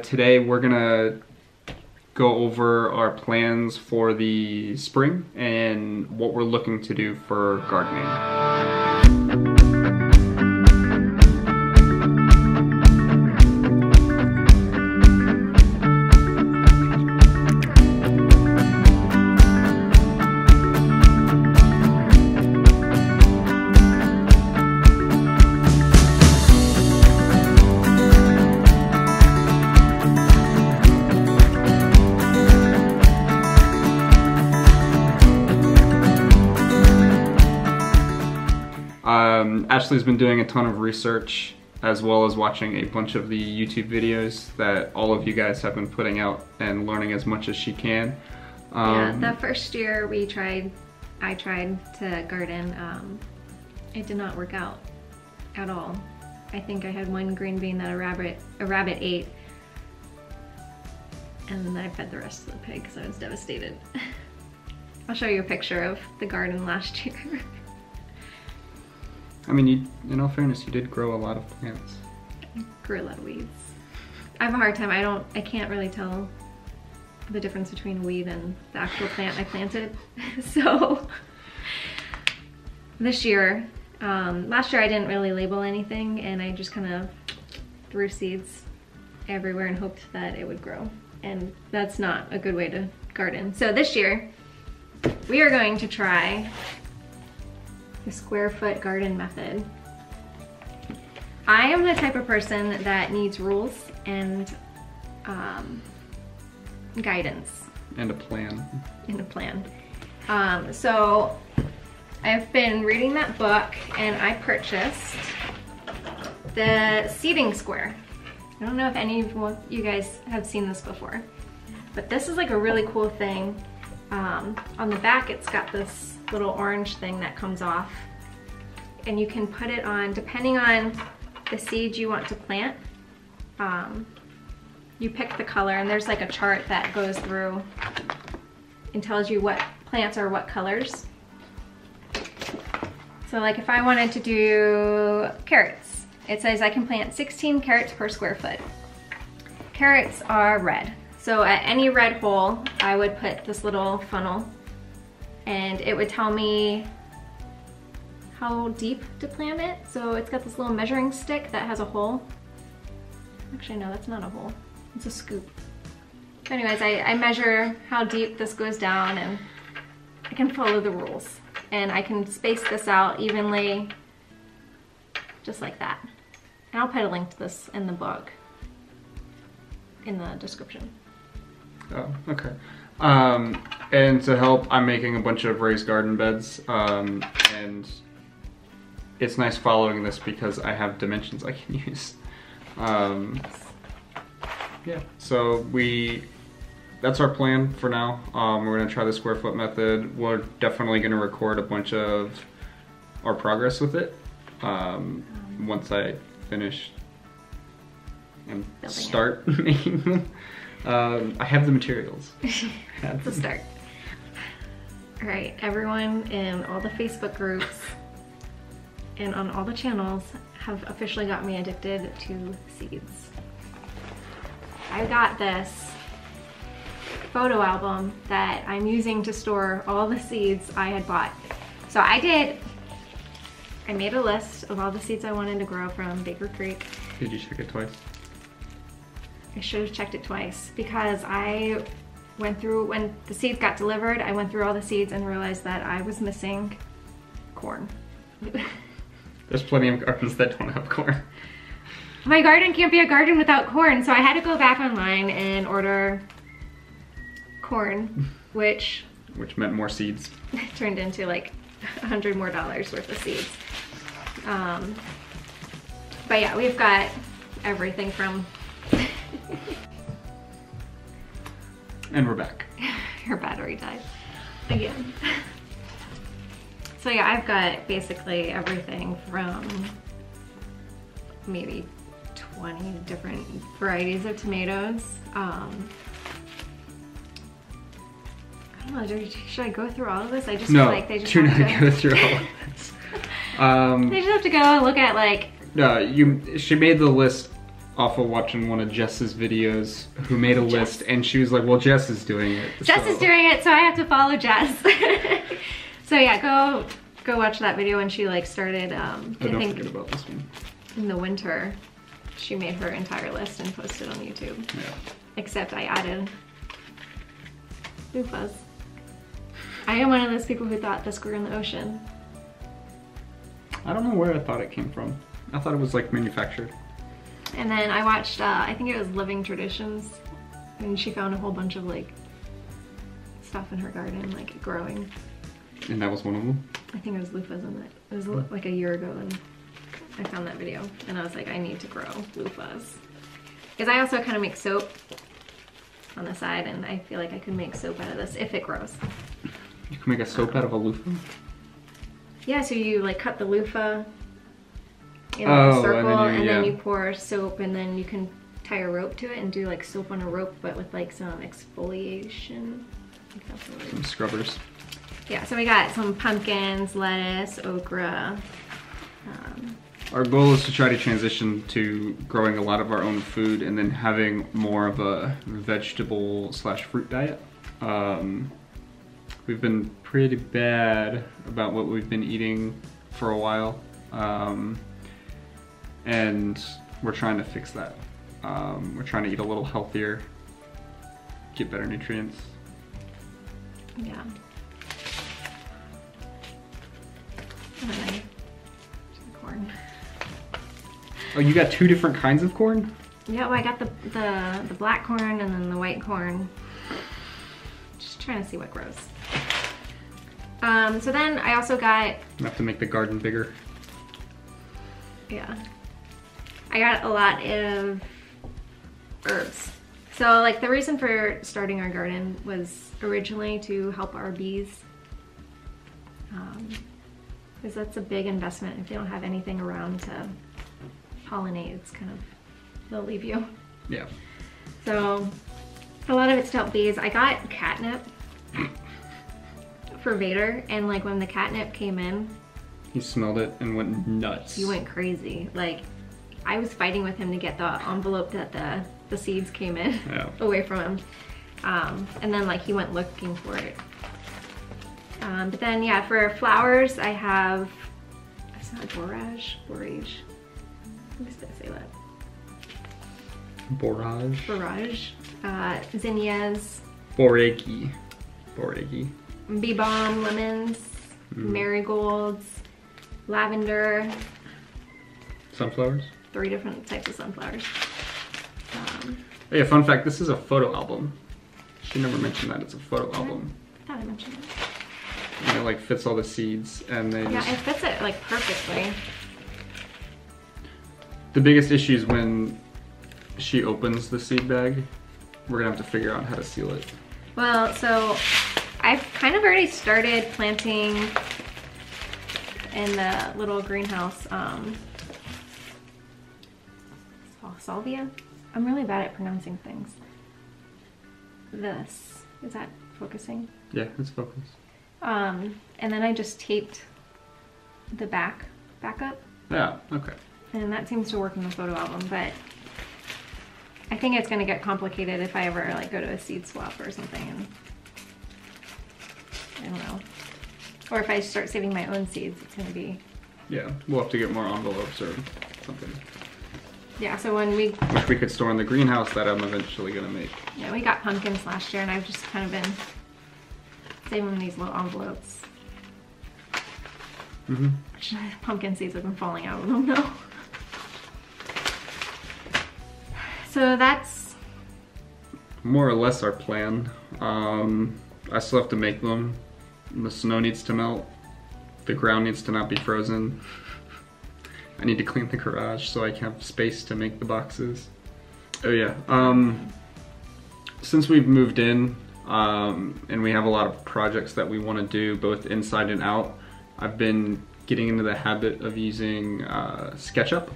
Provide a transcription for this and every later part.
Today we're gonna go over our plans for the spring and what we're looking to do for gardening. Ashley's been doing a ton of research as well as watching a bunch of the YouTube videos that all of you guys have been putting out and learning as much as she can. Yeah, the first year I tried to garden, it did not work out at all. I think I had one green bean that a rabbit ate, and then I fed the rest of the pig because I was devastated. I'll show you a picture of the garden last year. I mean, in all fairness, you did grow a lot of plants. I grew a lot of weeds. I have a hard time. I can't really tell the difference between a weed and the actual plant I planted. So this year, last year I didn't really label anything, and I just kind of threw seeds everywhere and hoped that it would grow. And that's not a good way to garden. So this year, we are going to try the square foot garden method. I am the type of person that needs rules and guidance. And a plan. And a plan. So I've been reading that book and I purchased the seeding square. I don't know if any of you guys have seen this before, but this is like a really cool thing. On the back it's got this little orange thing that comes off, and you can put it on, depending on the seed you want to plant. You pick the color, and there's like a chart that goes through and tells you what plants are what colors. So like if I wanted to do carrots, it says I can plant 16 carrots per square foot. Carrots are red. So at any red hole, I would put this little funnel, and it would tell me how deep to plant it. So it's got this little measuring stick that has a hole. Actually, no, that's not a hole. It's a scoop. So anyways, I measure how deep this goes down, and I can follow the rules. And I can space this out evenly, just like that. And I'll put a link to this in the book, in the description. Oh, okay. And to help, I'm making a bunch of raised garden beds, and it's nice following this because I have dimensions I can use. Yeah, so that's our plan for now. We're gonna try the square foot method. We're definitely gonna record a bunch of our progress with it once I finish and start making them. I have the materials. It's a start. All right, everyone in all the Facebook groups and on all the channels have officially got me addicted to seeds. I got this photo album that I'm using to store all the seeds I had bought. So I made a list of all the seeds I wanted to grow from Baker Creek. Did you check it twice? I should have checked it twice because I went through, when the seeds got delivered, I went through all the seeds and realized that I was missing corn. There's plenty of gardens that don't have corn. My garden can't be a garden without corn, so I had to go back online and order corn, which meant more seeds. turned into like $100 more worth of seeds. But yeah, we've got everything from and we're back. Your battery died again. So yeah, I've got basically everything from maybe 20 different varieties of tomatoes. I don't know, should I go through all of this? I just feel like they just have to go through all of this. They just have to go and look at like... No, she made the list off of watching one of Jess's videos who made a list, and she was like, well, Jess is doing it. Jess is doing it, so I have to follow Jess. So yeah, go watch that video when she like started, I don't think forget about this one. in the winter, she made her entire list and posted on YouTube. Yeah. Except I added loofahs. I am one of those people who thought this grew in the ocean. I don't know where I thought it came from. I thought it was like manufactured. And then I watched, I think it was Living Traditions, and she found a whole bunch of like stuff in her garden, like growing. And that was one of them? I think it was loofahs in it. It was like a year ago, and I found that video, and I was like, I need to grow loofahs. Because I also kind of make soap on the side, and I feel like I could make soap out of this if it grows. You can make a soap out of a loofah? Yeah, so you like cut the loofah in like a circle, and then you pour soap, and then you can tie a rope to it and do like soap on a rope, but with like some exfoliation. I think that's the word. Some scrubbers. Yeah, so we got some pumpkins, lettuce, okra. Our goal is to try to transition to growing a lot of our own food and then having more of a vegetable/fruit diet. We've been pretty bad about what we've been eating for a while, and we're trying to fix that. We're trying to eat a little healthier, get better nutrients. Yeah. Okay. Corn. Oh, you got two different kinds of corn? Yeah, well, I got the black corn and then the white corn. Just trying to see what grows. So then I also got... You have to make the garden bigger. Yeah. I got a lot of herbs. So like the reason for starting our garden was originally to help our bees. Because that's a big investment. If you don't have anything around to pollinate, it's kind of, they'll leave you. Yeah. So a lot of it's to help bees. I got catnip for Vader, and like when the catnip came in, he smelled it and went nuts. He went crazy. Like I was fighting with him to get the envelope that the seeds came in away from him. And then like he went looking for it. But then yeah, for flowers I have, it's not borage. I'm just gonna say that. Borage. Zinnias. Boragi. Bee balm, lemons, marigolds, lavender. Sunflowers? 3 different types of sunflowers. Yeah, fun fact, this is a photo album. She never mentioned that it's a photo album. I thought I mentioned it. And it like fits all the seeds, and they it fits it like perfectly. The biggest issue is when she opens the seed bag, we're gonna have to figure out how to seal it. Well, so I've kind of already started planting in the little greenhouse, salvia. I'm really bad at pronouncing things. This, is that focusing? Yeah, it's focused. And then I just taped the back up. Yeah, okay. And that seems to work in the photo album, but I think it's gonna get complicated if I ever like go to a seed swap or something, and I don't know. Or if I start saving my own seeds, it's gonna be... Yeah, we'll have to get more envelopes or something. Yeah, so when we... Which we could store in the greenhouse that I'm eventually gonna make. Yeah, we got pumpkins last year, and I've just kind of been saving these little envelopes. Which pumpkin seeds have been falling out of them now. So that's... more or less our plan. I still have to make them. The snow needs to melt. The ground needs to not be frozen. I need to clean the garage so I can have space to make the boxes. Oh yeah, since we've moved in and we have a lot of projects that we want to do both inside and out, I've been getting into the habit of using SketchUp,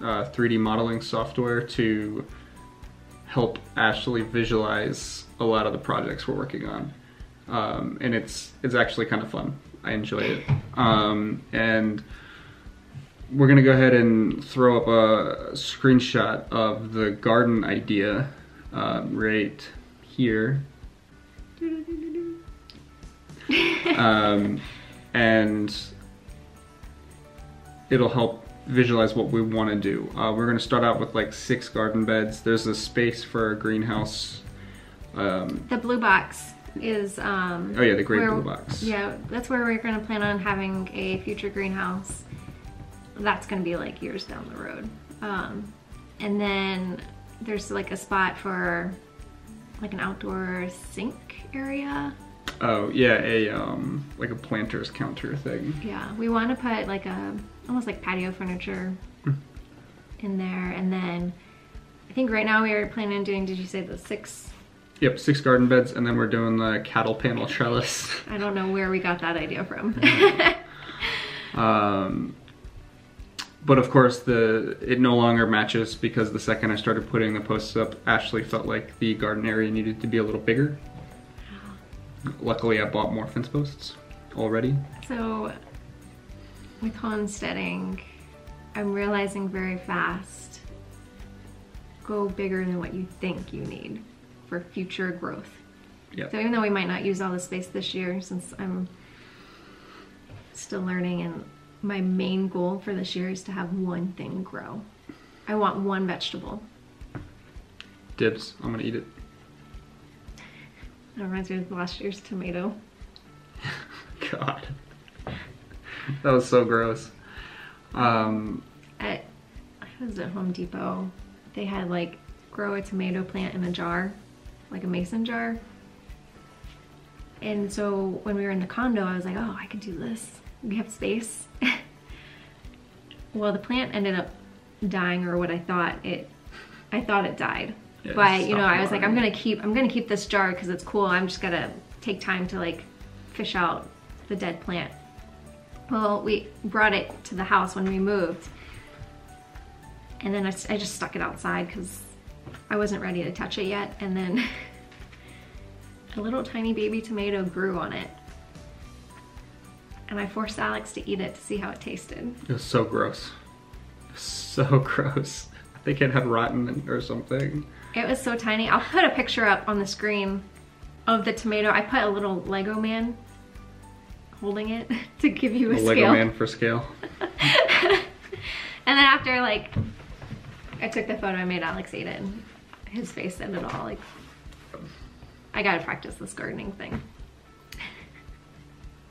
3D modeling software, to help Ashley visualize a lot of the projects we're working on. And it's actually kind of fun. I enjoy it. And we're gonna go ahead and throw up a screenshot of the garden idea right here. And it'll help visualize what we want to do. We're going to start out with like 6 garden beds. There's a space for a greenhouse. The blue box is oh yeah, the great blue box. Yeah, that's where we're going to plan on having a future greenhouse. That's going to be like years down the road. And then there's like a spot for like an outdoor sink area. Oh yeah, like a planter's counter thing. Yeah, we want to put like almost like patio furniture in there, and then I think right now we are planning on doing, did you say the 6? Yep, 6 garden beds, and then we're doing the cattle panel trellis. I don't know where we got that idea from. But of course it no longer matches, because the second I started putting the posts up, Ashley felt like the garden area needed to be a little bigger. Luckily I bought more fence posts already. So with homesteading, I'm realizing very fast, go bigger than what you think you need for future growth. Yep. So even though we might not use all the space this year, since I'm still learning, and my main goal for this year is to have one thing grow. I want one vegetable. Dibs, I'm gonna eat it. That reminds me of last year's tomato. God. That was so gross. I was at Home Depot. They had like grow a tomato plant in a jar, like a mason jar. And so when we were in the condo, I was like, oh, I could do this. We have space. Well, the plant ended up dying, or what I thought it died. Yeah, but you know, I was like, I'm gonna keep this jar because it's cool. I'm just gonna take time to like fish out the dead plant. Well, we brought it to the house when we moved, and then I just stuck it outside because I wasn't ready to touch it yet. And then a little tiny baby tomato grew on it, and I forced Alex to eat it to see how it tasted. It was so gross. So gross. I think it had rotten or something. It was so tiny. I'll put a picture up on the screen of the tomato. I put a little Lego man holding it to give you a scale. Lego man for scale. And then after like I took the photo, I made Alex eat it, and his face said it all. Like, I gotta practice this gardening thing.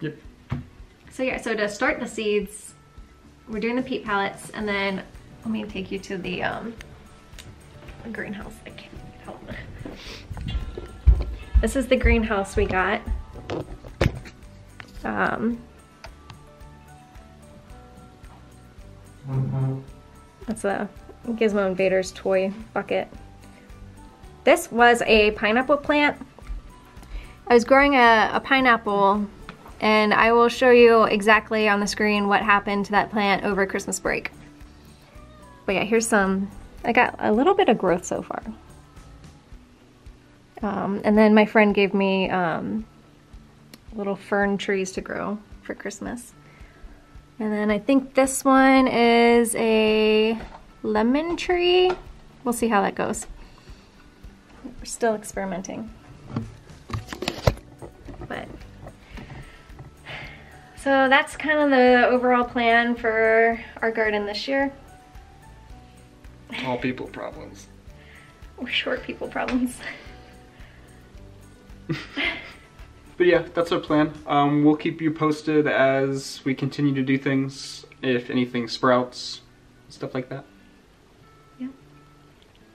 Yep. So yeah, so to start the seeds, we're doing the peat pellets, and then let me take you to the greenhouse. I can't help it. This is the greenhouse we got. That's a Gizmo Invaders toy bucket. This was a pineapple plant. I was growing a pineapple, and I will show you exactly on the screen what happened to that plant over Christmas break. But yeah, here's some, I got a little bit of growth so far. And then my friend gave me little fern trees to grow for Christmas. And then I think this one is a lemon tree. We'll see how that goes. We're still experimenting. But so that's kind of the overall plan for our garden this year. All people problems. We're short people problems. But yeah, that's our plan. We'll keep you posted as we continue to do things, if anything sprouts, stuff like that. Yeah.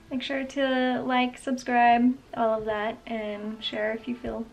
Make sure to like, subscribe, all of that, and share if you feel